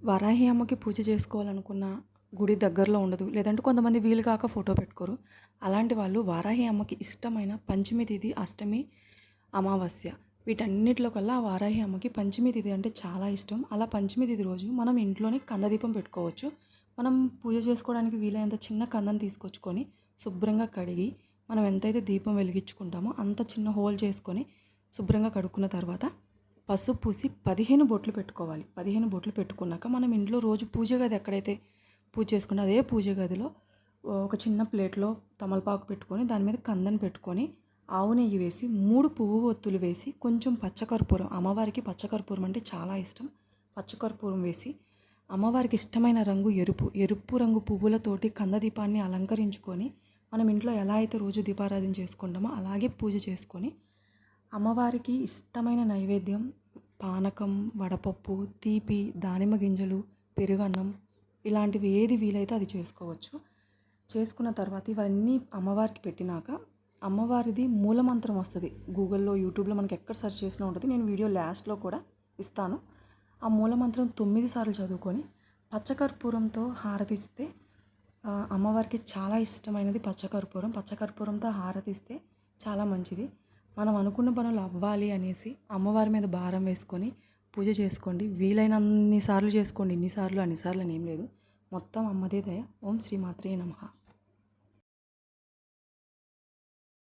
వారాహి అమ్మకి పూజ చేసుకోవాలనుకున్న గుడి దగ్గరలో ఉండదు. లేదంటే కొంతమంది వీలు కాక ఫోటో పెట్టుకోరు. అలాంటి వాళ్ళు వారాహి అమ్మకి ఇష్టమైన పంచమి తిథి, అష్టమి, అమావాస్య వీటన్నిటిలో కల్లా వారాహి అమ్మకి పంచమి తిథి అంటే చాలా ఇష్టం. అలా పంచమి తిథి రోజు మనం ఇంట్లోనే కందదీపం పెట్టుకోవచ్చు. మనం పూజ చేసుకోవడానికి వీలైనంత చిన్న కందం తీసుకొచ్చుకొని శుభ్రంగా కడిగి మనం ఎంతైతే దీపం వెలిగించుకుంటామో అంత చిన్న హోల్ చేసుకొని శుభ్రంగా కడుక్కున్న తర్వాత పసుపు పూసి 15 బొట్లు పెట్టుకోవాలి. 15 బొట్లు పెట్టుకున్నాక మనం ఇంట్లో రోజు పూజ గది ఎక్కడైతే పూజ చేసుకుంటే అదే పూజ గదిలో ఒక చిన్న ప్లేట్లో తమలపాకు పెట్టుకొని దాని మీద కందన్ పెట్టుకొని ఆవు నెయ్యి వేసి 3 పువ్వు ఒత్తులు వేసి కొంచెం పచ్చకర్పూరం, అమ్మవారికి పచ్చకర్పూరం అంటే చాలా ఇష్టం. పచ్చకర్పూరం వేసి అమ్మవారికి ఇష్టమైన రంగు ఎరుపు రంగు పువ్వులతోటి కందదీపాన్ని అలంకరించుకొని మనం ఇంట్లో ఎలా అయితే రోజు దీపారాధన చేసుకుంటామో అలాగే పూజ చేసుకొని అమ్మవారికి ఇష్టమైన నైవేద్యం పానకం, వడపప్పు, తీపి, దానిమ్మ గింజలు, పెరుగన్నం ఇలాంటివి ఏది వీలైతే అది చేసుకోవచ్చు. చేసుకున్న తర్వాత ఇవన్నీ అమ్మవారికి పెట్టినాక అమ్మవారిది మూలమంత్రం వస్తుంది. గూగుల్లో, యూట్యూబ్లో మనకి ఎక్కడ సెర్చ్ చేసినా ఉంటుంది. నేను వీడియో లాస్ట్లో కూడా ఇస్తాను. ఆ మూలమంత్రం 9 సార్లు చదువుకొని పచ్చకర్పూరంతో హారతిస్తే అమ్మవారికి చాలా ఇష్టమైనది పచ్చకర్పూరం. పచ్చకర్పూరంతో హారతిస్తే చాలా మంచిది. మనం అనుకున్న పనులు అవ్వాలి అనేసి అమ్మవారి మీద భారం వేసుకొని పూజ చేసుకోండి. వీలైనన్ని సార్లు చేసుకోండి. ఇన్నిసార్లు అన్నిసార్లు అని ఏం లేదు. మొత్తం అమ్మదే దయ. ఓం శ్రీ మాత్రే నమః.